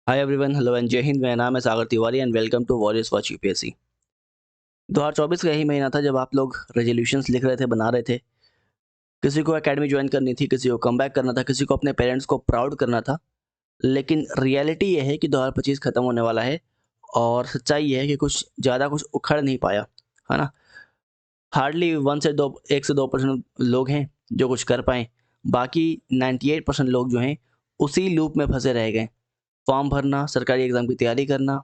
Hi everyone, hello and जय हिंद। मेरा नाम है Sagar Tiwari and welcome to warriors watch UPSC. 2024 का यही महीना था जब आप लोग रेजोल्यूशंस लिख रहे थे, बना रहे थे। किसी को एकेडमी ज्वाइन करनी थी, किसी को कमबैक करना था, किसी को अपने पेरेंट्स को प्राउड करना था। लेकिन रियलिटी ये है कि 2025 खत्म होने वाला है और सच्चाई ये है कि कुछ ज़्यादा कुछ उखड़ नहीं पाया, है ना। हार्डली 1 से 2% लोग हैं जो कुछ कर पाए। बाकी 98% लोग जो हैं उसी लूप में फंसे रह गए। फॉर्म भरना, सरकारी एग्ज़ाम की तैयारी करना,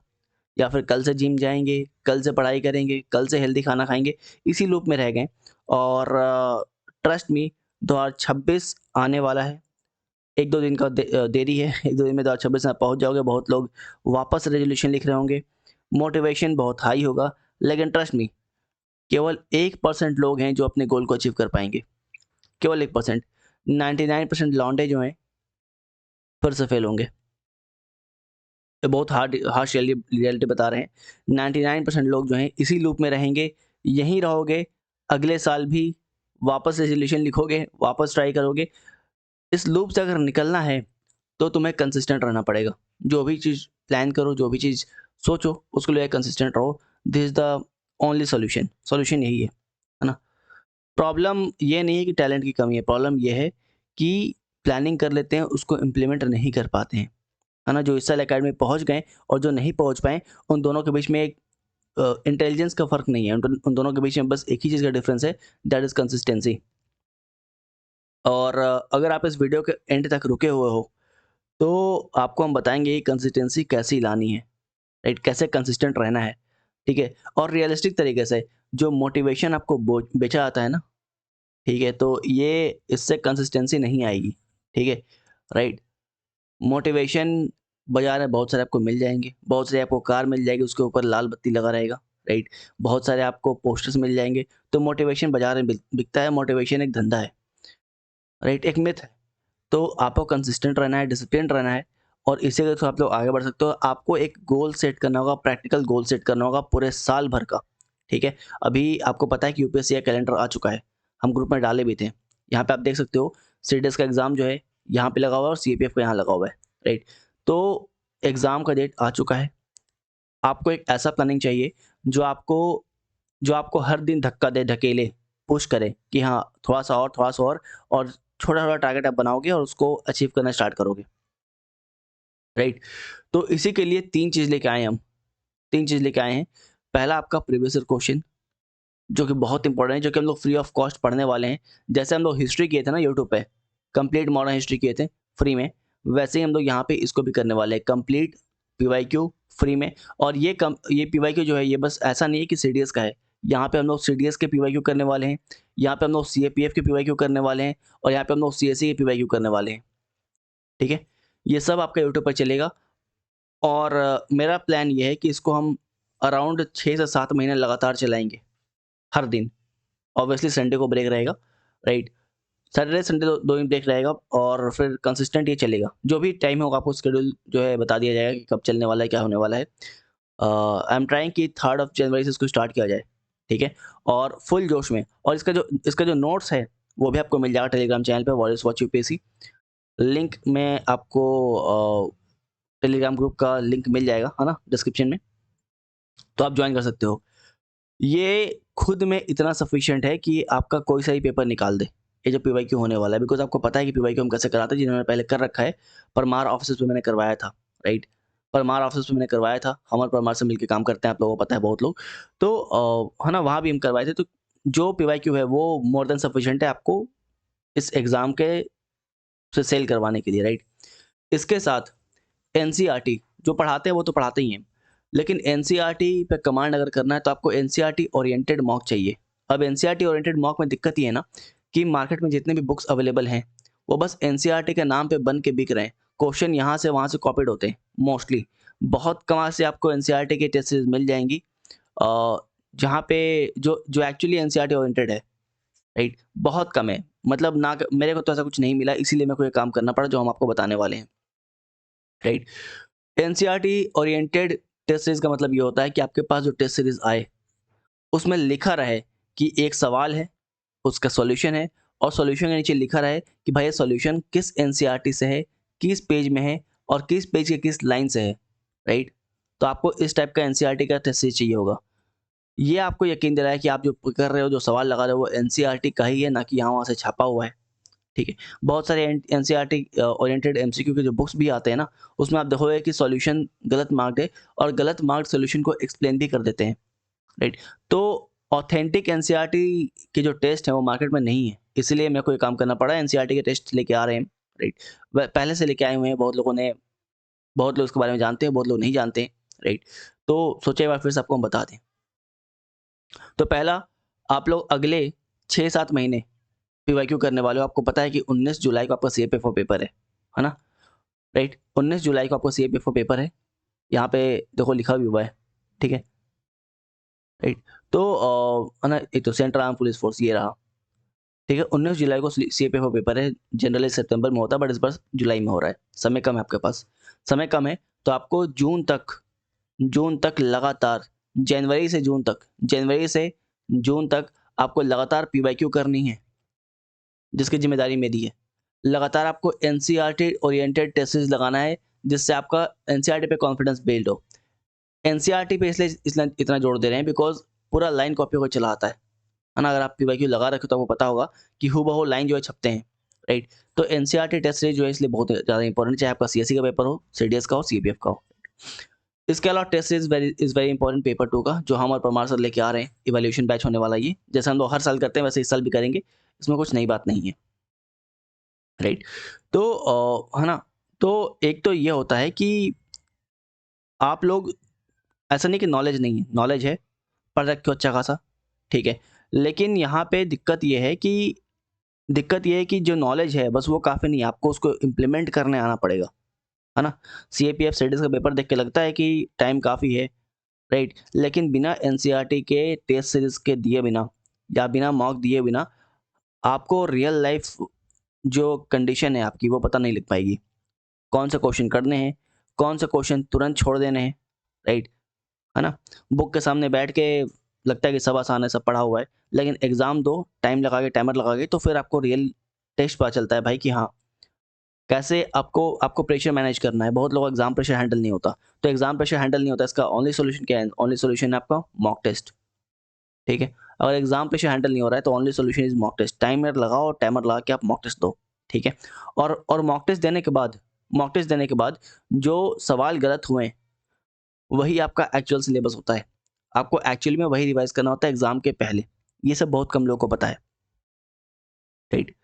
या फिर कल से जिम जाएँगे, कल से पढ़ाई करेंगे, कल से हेल्दी खाना खाएँगे, इसी लूप में रह गए। और ट्रस्ट मी, 2026 आने वाला है। 1-2 दिन का देरी है, 1-2 दिन में 2026 में आप पहुँच जाओगे। बहुत लोग वापस रेज़ोल्यूशन लिख रहे होंगे, मोटिवेशन बहुत हाई होगा, लेकिन ट्रस्ट मी, केवल 1% लोग हैं जो अपने गोल को अचीव कर पाएँगे, केवल 1%। 99% लौंडे जो हैं, फिर से फेल होंगे। ये बहुत हार्श रियलिटी बता रहे हैं। 99% लोग जो हैं इसी लूप में रहेंगे, यहीं रहोगे, अगले साल भी वापस रेज़ोल्यूशन लिखोगे, वापस ट्राई करोगे। इस लूप से अगर निकलना है, तो तुम्हें कंसिस्टेंट रहना पड़ेगा। जो भी चीज़ प्लान करो, जो भी चीज़ सोचो, उसको लेकर कंसिस्टेंट रहो। This is the only solution, solution यही है ना? प्रॉब्लम ये नहीं है कि टैलेंट की कमी है, प्रॉब्लम ये है कि प्लानिंग कर लेते हैं, उसको इम्प्लीमेंट नहीं कर पाते हैं। है ना? जो इस साल अकेडमी पहुँच गए और जो नहीं पहुँच पाए, उन दोनों के बीच में एक इंटेलिजेंस का फ़र्क नहीं है। उन दोनों के बीच में बस एक ही चीज़ का डिफ़रेंस है, दैट इज़ कंसिस्टेंसी। और अगर आप इस वीडियो के एंड तक रुके हुए हो, तो आपको हम बताएँगे कि कंसिस्टेंसी कैसी लानी है, राइट? कैसे कंसिस्टेंट रहना है, ठीक है? और रियलिस्टिक तरीके से जो मोटिवेशन आपको बेचा जाता है ना, ठीक है? तो ये इससे कंसिस्टेंसी नहीं आएगी, ठीक है? राइट? मोटिवेशन बाज़ार में बहुत सारे आपको मिल जाएँगे, बहुत सारी आपको कार मिल जाएगी, उसके ऊपर लाल बत्ती लगा रहेगा, राइट? बहुत सारे आपको पोस्टर्स मिल जाएँगे, तो मोटिवेशन बाज़ार में बिकता है, मोटिवेशन एक धंधा है, राइट? एक मिथ है। तो आपको कंसिस्टेंट रहना है, डिसिप्लिन्ड रहना है और इसी के थ्रू आप लोग आगे बढ़ सकते हो। आपको एक गोल सेट करना होगा, प्रैक्टिकल गोल सेट करना होगा पूरे साल भर का, ठीक है? अभी आपको पता है कि यूपीएससी का कैलेंडर आ चुका है, हम ग्रुप में डाले भी थे। यहाँ पे आप देख सकते हो, सीडीएस का एग्ज़ाम जो है, यहाँ पे लगा हुआ है और सीपीएफ का यहाँ लगा हुआ है, राइट? तो एग्ज़ाम का डेट आ चुका है। आपको एक ऐसा प्लानिंग चाहिए जो आपको जो आपको हर दिन धक्का दे, ढकेले, पुश करे कि हाँ, थोड़ा-सा और छोटा-छोटा टारगेट आप बनाओगे और उसको अचीव करना स्टार्ट करोगे, राइट? तो इसी के लिए 3 चीज़ लेके आए हैं हम, 3 चीज़ लेके आए हैं। पहला आपका प्रीवियस ईयर क्वेश्चन, जो कि बहुत इंपॉर्टेंट है, जो कि हम लोग फ्री ऑफ कॉस्ट पढ़ने वाले हैं। जैसे हम लोग हिस्ट्री किए थे ना यूट्यूब पे, कंप्लीट मॉडर्न हिस्ट्री किए थे फ्री में, वैसे ही हम लोग यहाँ पे इसको भी करने वाले हैं, कंप्लीट पीवाईक्यू फ्री में। और ये पीवाईक्यू जो है, ये बस ऐसा नहीं है कि सीडीएस का है। यहाँ पे हम लोग सीडीएस के पीवाईक्यू करने वाले हैं, यहाँ पे हम लोग सीएपीएफ के पीवाईक्यू करने वाले हैं और यहाँ पे हम लोग सीएसई के पीवाईक्यू करने वाले हैं, ठीक है? ये सब आपका यूट्यूब पर चलेगा और मेरा प्लान ये है कि इसको हम अराउंड 6 से 7 महीने लगातार चलाएँगे, हर दिन। ऑब्वियसली संडे को ब्रेक रहेगा, राइट? सैटरडे, संडे 2 दिन ब्रेक रहेगा और फिर कंसिस्टेंट ये चलेगा। जो भी टाइम होगा आपको शेड्यूल जो है बता दिया जाएगा कि कब चलने वाला है, क्या होने वाला है। आई एम ट्राइंग कि 3rd ऑफ जनवरी से इसको स्टार्ट किया जाए, ठीक है? और फुल जोश में। और इसका जो नोट्स है, वो भी आपको मिल जाएगा टेलीग्राम चैनल पे, वॉरियर्स वॉच यूपीएससी। लिंक मैं आपको टेलीग्राम ग्रुप का लिंक मिल जाएगा, है ना? डिस्क्रिप्शन में, तो आप जॉइन कर सकते हो। ये खुद में इतना सफिशिएंट है कि आपका कोई सा ही पेपर निकाल दे, ये जो पीवाईक्यू होने वाला है। बिकॉज़ आपको पता है कि पीवाईक्यू हम कैसे कराते हैं, जिन्होंने पहले कर रखा है। परमार ऑफिसेज़ में मैंने करवाया था, राइट? परमार ऑफिस में मैंने करवाया था, हम और परमार से मिलके काम करते हैं, आप लोगों को पता है बहुत लोग। तो है ना, वहाँ भी हम करवाए थे। तो जो पीवाईक्यू है वो मोर देन सफिशिएंट है आपको इस एग्ज़ाम के से सेल करवाने के लिए, राइट? इसके साथ एनसीईआरटी जो पढ़ाते हैं वो तो पढ़ाते ही हैं, लेकिन एनसीईआरटी पे कमांड अगर करना है तो आपको एनसीईआरटी ओरिएंटेड मॉक चाहिए। अब एनसीईआरटी ओरिएंटेड मॉक में दिक्कत ये है ना कि मार्केट में जितने भी बुक्स अवेलेबल हैं, वो बस एनसीईआरटी के नाम पे बन के बिक रहे हैं। क्वेश्चन यहाँ से वहाँ से कॉपीड होते हैं मोस्टली। बहुत कम से आपको एनसीईआरटी की टेस्ट सीरीज़ मिल जाएँगी, अ, जहाँ पे जो जो एक्चुअली एनसीईआरटी ओरिएंटेड है, राइट? बहुत कम है। मतलब ना क मेरे को तो ऐसा कुछ नहीं मिला, इसीलिए मेरे को ये काम करना पड़ा जो हम आपको बताने वाले हैं, right? NCERT oriented test series का मतलब ये होता है कि आपके पास जो टेस्ट सीरीज आए, उसमें लिखा रहे कि एक सवाल है, उसका सॉल्यूशन है और सॉल्यूशन के नीचे लिखा रहे कि भाई ये सॉल्यूशन किस एनसीईआरटी से है, किस पेज में है और किस पेज के किस लाइन से है, राइट। तो आपको इस टाइप का एनसीईआरटी का टेस्ट सीरीज चाहिए होगा। ये आपको यकीन दिलाए कि आप जो कर रहे हो, जो सवाल लगा रहे हो, वो एनसीईआरटी का ही है, ना कि यहाँ वहाँ से छापा हुआ है, ठीक है। बहुत सारे एनसीईआरटी ओरिएंटेड एमसीक्यू के जो बुक्स भी आते हैं ना, उसमें आप देखोगे कि सॉल्यूशन गलत मार्क्ड है और गलत मार्क्ड सॉल्यूशन को एक्सप्लेन भी कर देते हैं, राइट। तो ऑथेंटिक एनसीईआरटी के जो टेस्ट हैं वो मार्केट में नहीं है, इसलिए मेरे को ये काम करना पड़ा। एनसीईआरटी के टेस्ट लेके आ रहे हैं, राइट। पहले से लेके आए हुए हैं, बहुत लोग इसके बारे में जानते हैं, बहुत लोग नहीं जानते हैं, राइट। तो सोचा एक बार फिर से आपको हम बता दें। तो पहला, आप लोग अगले 6-7 महीने पीवाईक्यू करने वाले हो। आपको पता है कि 19 जुलाई को आपका सीएपीएफओ पेपर है ना, राइट। 19 जुलाई को आपका सीएपीएफओ पेपर है, यहाँ पे देखो लिखा भी हुआ है, ठीक है, राइट। तो है ना, एक तो सेंट्रल आर्म पुलिस फोर्स ये रहा, ठीक है। 19 जुलाई को सीएपीएफओ पेपर है। जनरली सितंबर में होता है, बट इस बार जुलाई में हो रहा है। समय कम है आपके पास, समय कम है, तो आपको जून तक लगातार, जनवरी से जून तक आपको लगातार पीवाईक्यू करनी है, जिसकी जिम्मेदारी मेरी है। लगातार आपको एनसीईआरटी ओरिएंटेड टेस्ट लगाना है, जिससे आपका एनसीईआरटी पे कॉन्फिडेंस बिल्ड हो। एनसीईआरटी पे इसलिए इतना जोर दे रहे हैं बिकॉज पूरा लाइन कॉपी को चला आता है ना। अगर आप पीवाईक्यू लगा रखे तो आपको पता होगा कि हूबहू लाइन जो है छपते हैं, राइट। तो एनसीईआरटी टेस्ट सीरीज जो है इसलिए बहुत ज़्यादा इंपॉर्टेंट, चाहे आपका सीएससी का पेपर हो, सीडीएस का हो, सीपीएफ का हो। इसके अलावा test series is very important paper 2 का, जो हम और परमार सर लेके आ रहे हैं। इवैल्यूएशन बैच होने वाला ये, जैसे हम लोग हर साल करते हैं वैसे इस साल भी करेंगे, इसमें कुछ नई बात नहीं है, राइट। तो है ना, तो एक तो ये होता है कि आप लोग, ऐसा नहीं कि नॉलेज नहीं है, नॉलेज है, पढ़ रखे हो अच्छा खासा, ठीक है। लेकिन यहाँ पे दिक्कत ये है कि जो नॉलेज है बस वो काफ़ी नहीं है, आपको उसको इम्प्लीमेंट करने आना पड़ेगा, है ना। सीएपीएफ स्टडीज़ का पेपर देख के लगता है कि टाइम काफ़ी है, राइट। लेकिन बिना एनसीईआरटी के टेस्ट सीरीज के दिए बिना या बिना मॉक दिए बिना आपको रियल लाइफ जो कंडीशन है आपकी वो पता नहीं लग पाएगी। कौन से क्वेश्चन करने हैं, कौन से क्वेश्चन तुरंत छोड़ देने हैं, राइट, है ना। बुक के सामने बैठ के लगता है कि सब आसान है, सब पढ़ा हुआ है, लेकिन एग्जाम दो, टाइम लगा के, टाइमर लगा के, तो फिर आपको रियल टेस्ट पता चलता है भाई कि हाँ, कैसे आपको प्रेशर मैनेज करना है। बहुत लोग एग्जाम प्रेशर हैंडल नहीं होता, तो एग्जाम प्रेशर हैंडल नहीं होता, इसका ओनली सोल्यूशन क्या है? ओनली सोल्यूशन है आपका मॉक टेस्ट, ठीक है। अगर एग्जाम प्रेशर हैंडल नहीं हो रहा है तो only solution is mock test. Timer लगाओ, टाइमर लगा के आप मॉक टेस्ट दो, ठीक है। और मॉक टेस्ट देने के बाद जो सवाल गलत हुए वही आपका एक्चुअल सिलेबस होता है। आपको एक्चुअली में वही रिवाइज करना होता है एग्जाम के पहले। ये सब बहुत कम लोगों को पता है, राइट।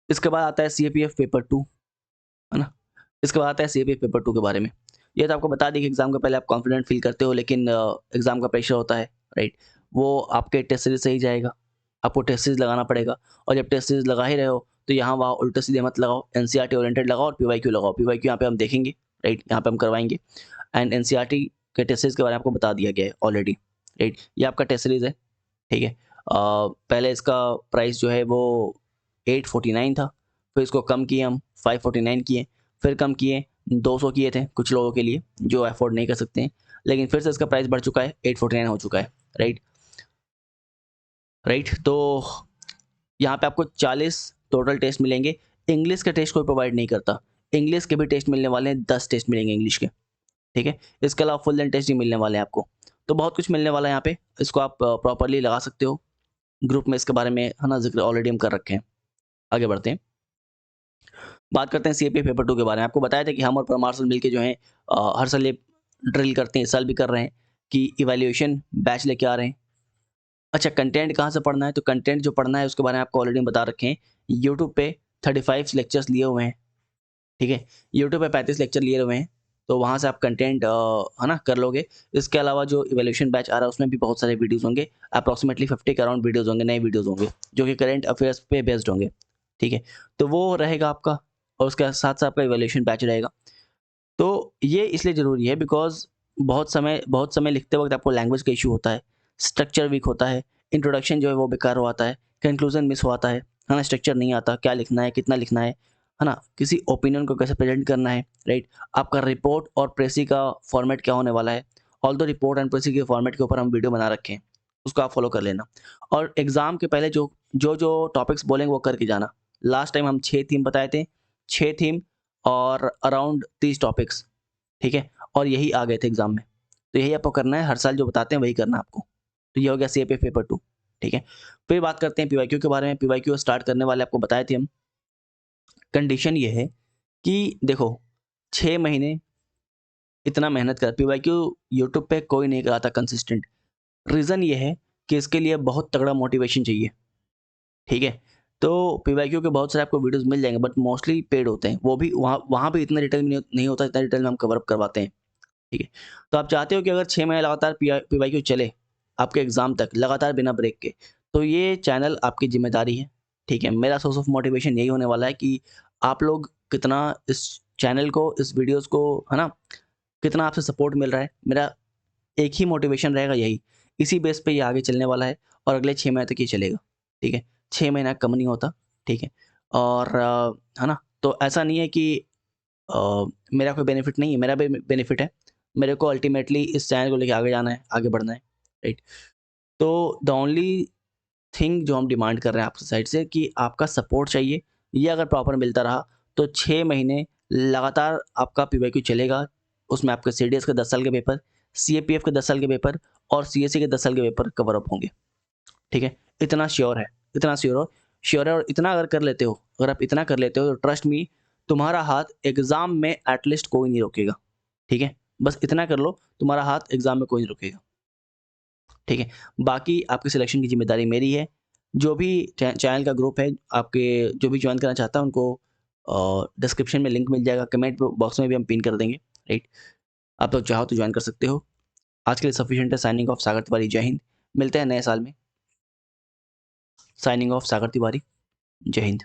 इसके बाद आता है सीएपीएफ पेपर 2, है ना। इसके बाद आता है सीएपीएफ पेपर 2 के बारे में। ये तो आपको बता दी कि एग्जाम के पहले आप कॉन्फिडेंट फील करते हो, लेकिन एग्जाम का प्रेशर होता है, राइट। वो आपके टेस्ट सीरीज से ही जाएगा, आपको टेस्ट सीरीज लगाना पड़ेगा। और जब टेस्ट सीरीज लगा ही रहे हो तो यहाँ वहाँ उल्टे सीधे मत लगाओ, एनसीईआरटी ओरिएंटेड लगाओ और पीवाईक्यू लगाओ। पीवाईक्यू यहाँ पे हम देखेंगे, राइट, यहाँ पे हम करवाएंगे। एंड एनसीईआरटी के टेस्ट सीरीज के बारे में आपको बता दिया गया है ऑलरेडी, राइट। ये आपका टेस्ट सीरीज है, ठीक है। पहले इसका प्राइस जो है वो 849 था, फिर इसको कम किए हम 549 किए, फिर कम किए 200 किए थे कुछ लोगों के लिए जो अफोर्ड नहीं कर सकते हैं, लेकिन फिर से इसका प्राइस बढ़ चुका है, 849 हो चुका है, राइट। तो यहाँ पे आपको 40 टोटल टेस्ट मिलेंगे। इंग्लिश के टेस्ट कोई प्रोवाइड नहीं करता, इंग्लिश के भी टेस्ट मिलने वाले हैं, 10 टेस्ट मिलेंगे इंग्लिश के, ठीक है। इसके अलावा फुल लेंथ टेस्ट भी मिलने वाले हैं आपको, तो बहुत कुछ मिलने वाला है यहाँ पे। इसको आप प्रॉपरली लगा सकते हो। ग्रुप में इसके बारे में, है ना, जिक्र ऑलरेडी हम कर रखे हैं। आगे बढ़ते हैं, बात करते हैं सीएपीएफ पेपर 2 के बारे में। आपको बताया था कि हम और परमार सर मिलके जो है हर साल ये ड्रिल करते हैं, इस साल भी कर रहे हैं कि इवैल्यूएशन बैच लेके आ रहे हैं। अच्छा, कंटेंट कहाँ से पढ़ना है? तो कंटेंट जो पढ़ना है उसके बारे में आपको ऑलरेडी बता रखे हैं। यूट्यूब पे 35 लेक्चर्स लिए हुए हैं, ठीक है। यूट्यूब पे 35 लेक्चर लिए हुए हैं, तो वहाँ से आप कंटेंट है ना कर लोगे। इसके अलावा जो इवैल्यूएशन बैच आ रहा है उसमें भी बहुत सारे वीडियोस होंगे, अप्रॉक्सीमेटली 50 के अराउंड वीडियोस होंगे, नए वीडियोस होंगे जो कि करंट अफेयर्स पे बेस्ड होंगे, ठीक है। तो वो रहेगा आपका, और उसके साथ साथ आपका इवैल्यूएशन बैच रहेगा। तो ये इसलिए ज़रूरी है बिकॉज़ बहुत समय लिखते वक्त आपको लैंग्वेज का इशू होता है, स्ट्रक्चर वीक होता है, इंट्रोडक्शन जो है वो बेकार हो आता है, कंक्लूजन मिस हो आता है ना, स्ट्रक्चर नहीं आता, क्या लिखना है, कितना लिखना है ना, किसी ओपिनियन को कैसे प्रेजेंट करना है, राइट। आपका रिपोर्ट और प्रेसी का फॉर्मेट क्या होने वाला है, ऑल्दो रिपोर्ट एंड प्रेसी के फॉर्मेट के ऊपर हम वीडियो बना रखे हैं, उसको आप फॉलो कर लेना। और एग्जाम के पहले जो टॉपिक्स बोलेंगे वो करके जाना। लास्ट टाइम हम 6 थीम बताए थे, 6 थीम और अराउंड 30 टॉपिक्स, ठीक है, और यही आ गए थे एग्जाम में। तो यही आपको करना है, हर साल जो बताते हैं वही करना है आपको। तो ये हो गया सीएपीएफ पेपर 2, ठीक है। फिर बात करते हैं पीवाईक्यू के बारे में। पीवाईक्यू स्टार्ट करने वाले आपको बताए थे हम। कंडीशन ये है कि देखो 6 महीने इतना मेहनत कर, पीवाईक्यू यूट्यूब पे कोई नहीं कराता कंसिस्टेंट। रीज़न ये है कि इसके लिए बहुत तगड़ा मोटिवेशन चाहिए, ठीक है। तो पीवाईक्यू के बहुत सारे आपको वीडियोस मिल जाएंगे, बट मोस्टली पेड होते हैं, वो भी वहाँ वहाँ पे इतना डिटेल में नहीं होता, इतना डिटेल में हम कवर अप करवाते हैं, ठीक है। तो आप चाहते हो कि अगर 6 महीने लगातार पीवाईक्यू चले आपके एग्जाम तक लगातार बिना ब्रेक के, तो ये चैनल आपकी जिम्मेदारी है, ठीक है। मेरा सोर्स ऑफ मोटिवेशन यही होने वाला है कि आप लोग कितना इस चैनल को, इस वीडियोस को, है ना, कितना आपसे सपोर्ट मिल रहा है। मेरा एक ही मोटिवेशन रहेगा, यही, इसी बेस पे ये आगे चलने वाला है और अगले 6 महीने तक ये चलेगा, ठीक है। 6 महीना कम नहीं होता, ठीक है। और है ना, तो ऐसा नहीं है कि मेरा कोई बेनिफिट नहीं है, मेरा भी बेनिफिट है। मेरे को अल्टीमेटली इस चैनल को लेके आगे जाना है, आगे बढ़ना है, राइट। तो द ओनली थिंग जो हम डिमांड कर रहे हैं आपकी साइड से कि आपका सपोर्ट चाहिए। ये अगर प्रॉपर मिलता रहा तो 6 महीने लगातार आपका पीवाईक्यू चलेगा। उसमें आपके सीडीएस के 10 साल के पेपर, सीएपीएफ के 10 साल के पेपर और सीएससी के 10 साल के पेपर कवर अप होंगे, ठीक है। इतना श्योर है, इतना श्योर है। और इतना अगर कर लेते हो, अगर आप इतना कर लेते हो, तो ट्रस्ट मी, तुम्हारा हाथ एग्जाम में एटलीस्ट कोई नहीं रोकेगा, ठीक है। बस इतना कर लो, तुम्हारा हाथ एग्जाम में कोई नहीं रोकेगा, ठीक है। बाकी आपकी सिलेक्शन की जिम्मेदारी मेरी है। जो भी चैनल का ग्रुप है, आपके जो भी ज्वाइन करना चाहता है उनको डिस्क्रिप्शन में लिंक मिल जाएगा, कमेंट बॉक्स में भी हम पिन कर देंगे, राइट। आप लोग चाहो तो ज्वाइन कर सकते हो। आज के लिए सफिशिएंट है। साइनिंग ऑफ, सागर तिवारी। जय हिंद। मिलते हैं नए साल में। साइनिंग ऑफ, सागर तिवारी। जय हिंद।